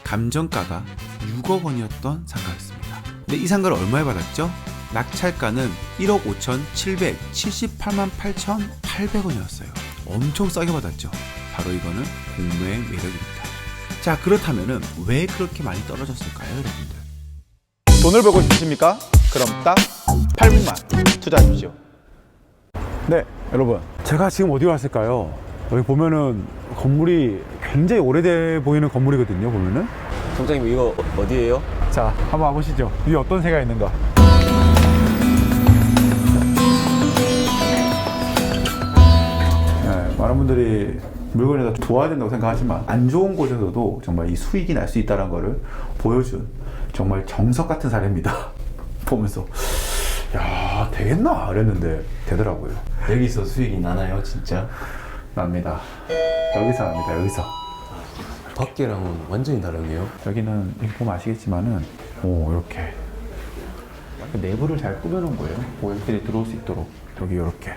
감정가가 6억 원이었던 상가였습니다. 근데 이 상가를 얼마에 받았죠? 낙찰가는 1억 5,778만 8,800원이었어요. 엄청 싸게 받았죠. 바로 이거는 공매의 매력입니다. 자, 그렇다면은 왜 그렇게 많이 떨어졌을까요, 여러분들? 돈을 벌고 싶으십니까? 그럼 딱 8분만 투자하십시오. 네, 여러분, 제가 지금 어디 왔을까요? 여기 보면은 건물이 굉장히 오래돼 보이는 건물이거든요. 보면은. 점장님 이거 어디예요? 자, 한번 와보시죠. 위에 어떤 새가 있는가. 네, 많은 분들이 물건을 다 좋아야 된다고 생각하지만 안 좋은 곳에서도 정말 이 수익이 날 수 있다는 것을 보여준 정말 정석 같은 사례입니다. 보면서 야, 되겠나? 이랬는데 되더라고요. 여기서 수익이 나나요 진짜? 납니다. 여기서 납니다. 여기서. 밖이랑은 완전히 다르네요. 여기는 이렇게 보면 아시겠지만은 이렇게 내부를 잘 꾸며놓은 거예요. 고객들이 들어올 수 있도록 여기 이렇게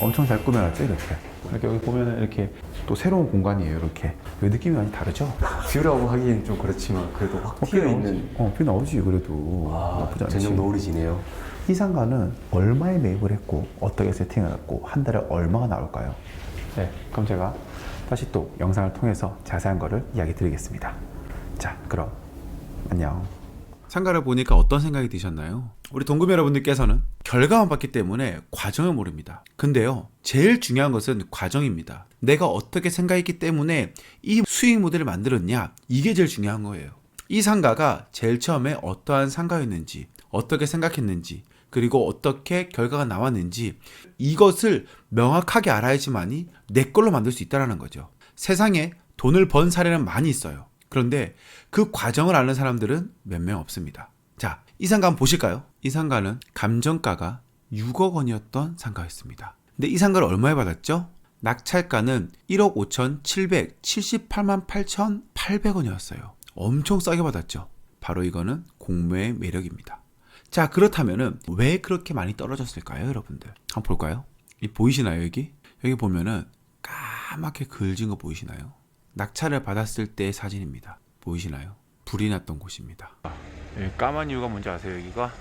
엄청 잘 꾸며놨죠. 이렇게 여기 보면은 이렇게 또 새로운 공간이에요. 이렇게 느낌이 많이 다르죠. 뷰라고 하기엔 좀 그렇지만 그래도 확 튀어있는. 뷰 나오지. 그래도 나쁘지 않지. 전용 노을이지네요. 이 상가는 얼마에 매입을 했고 어떻게 세팅을 했고 한 달에 얼마가 나올까요? 네, 그럼 제가 다시 또 영상을 통해서 자세한 거를 이야기 드리겠습니다. 자, 그럼 안녕. 상가를 보니까 어떤 생각이 드셨나요? 우리 동구매 여러분들께서는 결과만 봤기 때문에 과정을 모릅니다. 근데요, 제일 중요한 것은 과정입니다. 내가 어떻게 생각했기 때문에 이 수익 모델을 만들었냐, 이게 제일 중요한 거예요. 이 상가가 제일 처음에 어떠한 상가였는지, 어떻게 생각했는지, 그리고 어떻게 결과가 나왔는지, 이것을 명확하게 알아야지만이 내 걸로 만들 수 있다는 거죠. 세상에 돈을 번 사례는 많이 있어요. 그런데 그 과정을 아는 사람들은 몇 명 없습니다. 자, 이 상가 한번 보실까요? 이 상가는 감정가가 6억 원이었던 상가였습니다. 근데 이 상가를 얼마에 받았죠? 낙찰가는 1억 5,778만 8,800원이었어요. 엄청 싸게 받았죠. 바로 이거는 공매의 매력입니다. 자, 그렇다면은 왜 그렇게 많이 떨어졌을까요, 여러분들? 한번 볼까요? 이 보이시나요, 여기? 여기 보면은 까맣게 그을진 거 보이시나요? 낙찰을 받았을 때의 사진입니다. 보이시나요? 불이 났던 곳입니다. 까만 이유가 뭔지 아세요? 여기가?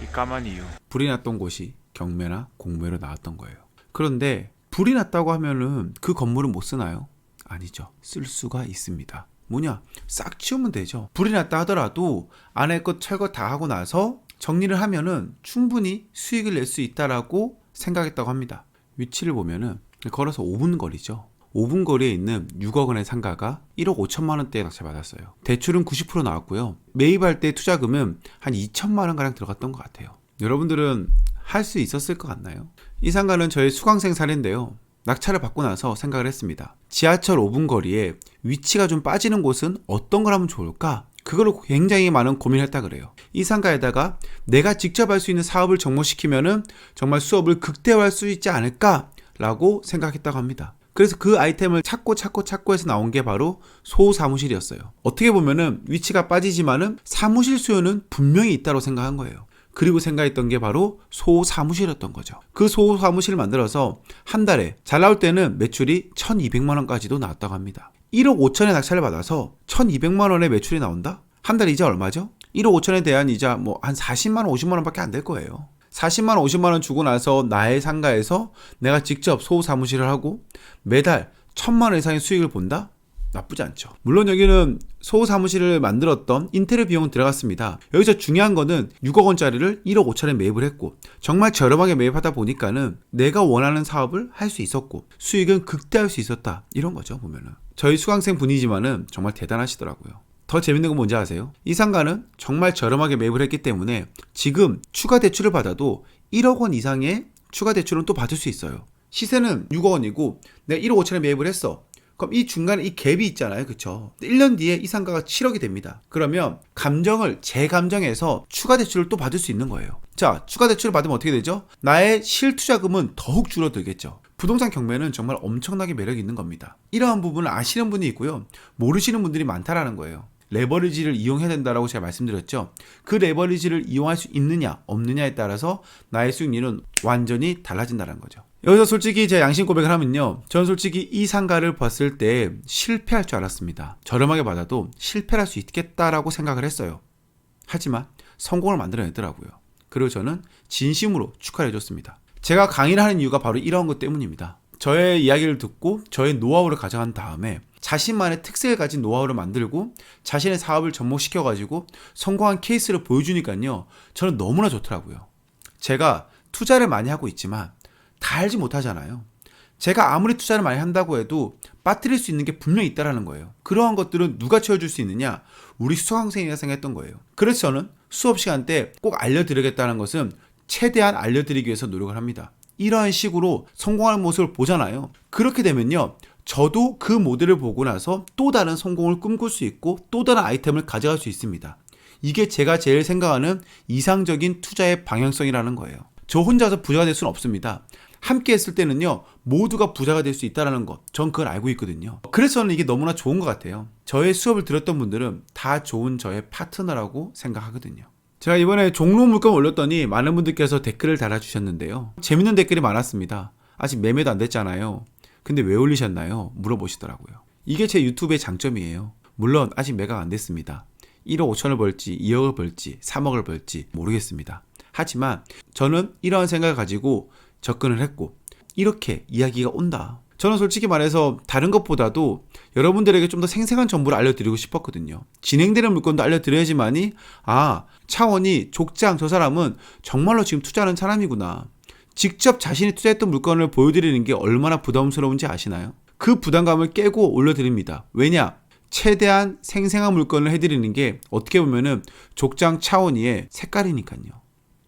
이 까만 이유. 불이 났던 곳이 경매나 공매로 나왔던 거예요. 그런데 불이 났다고 하면은 그 건물은 못 쓰나요? 아니죠. 쓸 수가 있습니다. 뭐냐? 싹 치우면 되죠. 불이 났다 하더라도 안에 것 철거 다 하고 나서 정리를 하면은 충분히 수익을 낼 수 있다라고 생각했다고 합니다. 위치를 보면은 걸어서 5분 거리죠. 5분 거리에 있는 6억 원의 상가가 1억 5천만 원대에 낙찰받았어요. 대출은 90% 나왔고요. 매입할 때 투자금은 한 2천만 원 가량 들어갔던 것 같아요. 여러분들은 할 수 있었을 것 같나요? 이 상가는 저의 수강생 사례인데요. 낙찰을 받고 나서 생각을 했습니다. 지하철 5분 거리에 위치가 좀 빠지는 곳은 어떤 걸 하면 좋을까? 그걸 굉장히 많은 고민을 했다 그래요. 이 상가에다가 내가 직접 할 수 있는 사업을 접목시키면은 정말 수업을 극대화할 수 있지 않을까라고 생각했다고 합니다. 그래서 그 아이템을 찾고 해서 나온 게 바로 소사무실이었어요. 어떻게 보면은 위치가 빠지지만은 사무실 수요는 분명히 있다고 생각한 거예요. 그리고 생각했던 게 바로 소사무실이었던 거죠. 그 소사무실을 만들어서 한 달에 잘 나올 때는 매출이 1,200만 원까지도 나왔다고 합니다. 1억 5천에 낙찰을 받아서 1,200만 원의 매출이 나온다? 한 달 이자 얼마죠? 1억 5천에 대한 이자 뭐 한 40만 원, 50만 원밖에 안 될 거예요. 40만 원, 50만 원 주고 나서 나의 상가에서 내가 직접 소사무실을 하고 매달 1,000만 원 이상의 수익을 본다? 나쁘지 않죠. 물론 여기는 소사무실을 만들었던 인테리어 비용은 들어갔습니다. 여기서 중요한 거는 6억 원짜리를 1억 5천에 매입을 했고 정말 저렴하게 매입하다 보니까는 내가 원하는 사업을 할 수 있었고 수익은 극대화할 수 있었다. 이런 거죠, 보면은. 저희 수강생 분이지만은 정말 대단하시더라고요. 더 재밌는 건 뭔지 아세요? 이 상가는 정말 저렴하게 매입을 했기 때문에 지금 추가 대출을 받아도 1억 원 이상의 추가 대출은 또 받을 수 있어요. 시세는 6억 원이고 내가 1억 5천에 매입을 했어. 그럼 이 중간에 이 갭이 있잖아요. 그쵸? 1년 뒤에 이 상가가 7억이 됩니다. 그러면 감정을 재감정해서 추가 대출을 또 받을 수 있는 거예요. 자, 추가 대출을 받으면 어떻게 되죠? 나의 실투자금은 더욱 줄어들겠죠. 부동산 경매는 정말 엄청나게 매력이 있는 겁니다. 이러한 부분을 아시는 분이 있고요. 모르시는 분들이 많다라는 거예요. 레버리지를 이용해야 된다라고 제가 말씀드렸죠. 그 레버리지를 이용할 수 있느냐 없느냐에 따라서 나의 수익률은 완전히 달라진다는 거죠. 여기서 솔직히 제 양심 고백을 하면요. 전 솔직히 이 상가를 봤을 때 실패할 줄 알았습니다. 저렴하게 받아도 실패할 수 있겠다라고 생각을 했어요. 하지만 성공을 만들어냈더라고요. 그리고 저는 진심으로 축하를 해줬습니다. 제가 강의를 하는 이유가 바로 이런 것 때문입니다. 저의 이야기를 듣고 저의 노하우를 가져간 다음에 자신만의 특색을 가진 노하우를 만들고 자신의 사업을 접목시켜가지고 성공한 케이스를 보여주니까요. 저는 너무나 좋더라고요. 제가 투자를 많이 하고 있지만 다 알지 못하잖아요. 제가 아무리 투자를 많이 한다고 해도 빠뜨릴 수 있는 게 분명히 있다는 거예요. 그러한 것들은 누가 채워줄 수 있느냐? 우리 수강생이라 생각했던 거예요. 그래서 저는 수업 시간 때 꼭 알려드리겠다는 것은 최대한 알려드리기 위해서 노력을 합니다. 이러한 식으로 성공하는 모습을 보잖아요. 그렇게 되면요. 저도 그 모델을 보고 나서 또 다른 성공을 꿈꿀 수 있고 또 다른 아이템을 가져갈 수 있습니다. 이게 제가 제일 생각하는 이상적인 투자의 방향성이라는 거예요. 저 혼자서 부자가 될 수는 없습니다. 함께 했을 때는요, 모두가 부자가 될 수 있다는 것, 전 그걸 알고 있거든요. 그래서 저는 이게 너무나 좋은 것 같아요. 저의 수업을 들었던 분들은 다 좋은 저의 파트너라고 생각하거든요. 제가 이번에 종로 물건 올렸더니 많은 분들께서 댓글을 달아주셨는데요. 재밌는 댓글이 많았습니다. 아직 매매도 안 됐잖아요. 근데 왜 올리셨나요? 물어보시더라고요. 이게 제 유튜브의 장점이에요. 물론 아직 매각 안 됐습니다. 1억 5천을 벌지 2억을 벌지 3억을 벌지 모르겠습니다. 하지만 저는 이러한 생각을 가지고 접근을 했고 이렇게 이야기가 온다. 저는 솔직히 말해서 다른 것보다도 여러분들에게 좀 더 생생한 정보를 알려드리고 싶었거든요. 진행되는 물건도 알려드려야지만이 차원이 족장 저 사람은 정말로 지금 투자하는 사람이구나. 직접 자신이 투자했던 물건을 보여드리는 게 얼마나 부담스러운지 아시나요? 그 부담감을 깨고 올려드립니다. 왜냐? 최대한 생생한 물건을 해드리는 게 어떻게 보면은 족장 차원이의 색깔이니까요.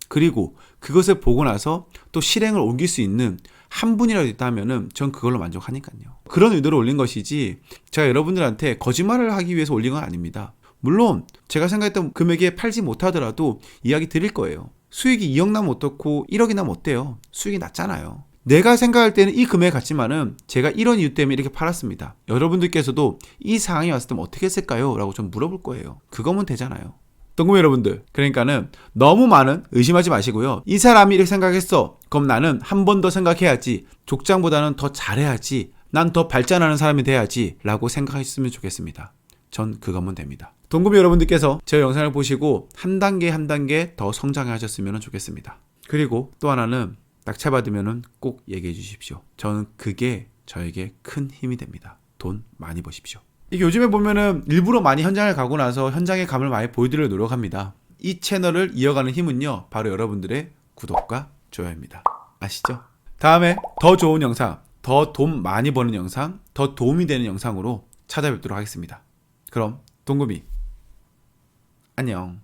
그리고 그것을 보고 나서 또 실행을 옮길 수 있는 한 분이라도 있다 하면은 전 그걸로 만족하니까요. 그런 의도로 올린 것이지 제가 여러분들한테 거짓말을 하기 위해서 올린 건 아닙니다. 물론 제가 생각했던 금액에 팔지 못하더라도 이야기 드릴 거예요. 수익이 2억 나면 어떻고 1억이 나면 어때요? 수익이 낮잖아요. 내가 생각할 때는 이 금액 같지만은 제가 이런 이유 때문에 이렇게 팔았습니다. 여러분들께서도 이 상황이 왔을 때면 어떻게 했을까요? 라고 좀 물어볼 거예요. 그거면 되잖아요. 동구미 여러분들, 그러니까는 너무 많은 의심하지 마시고요. 이 사람이 이렇게 생각했어. 그럼 나는 한 번 더 생각해야지. 족장보다는 더 잘해야지. 난 더 발전하는 사람이 돼야지. 라고 생각하셨으면 좋겠습니다. 전 그거면 됩니다. 동구미 여러분들께서 제 영상을 보시고 한 단계 한 단계 더 성장하셨으면 좋겠습니다. 그리고 또 하나는 낙찰받으면 꼭 얘기해 주십시오. 저는 그게 저에게 큰 힘이 됩니다. 돈 많이 버십시오. 이게 요즘에 보면은 일부러 많이 현장을 가고 나서 현장의 감을 많이 보여드리려고 노력합니다. 이 채널을 이어가는 힘은요, 바로 여러분들의 구독과 좋아요입니다. 아시죠? 다음에 더 좋은 영상, 더 돈 많이 버는 영상, 더 도움이 되는 영상으로 찾아뵙도록 하겠습니다. 그럼 동구미 안녕.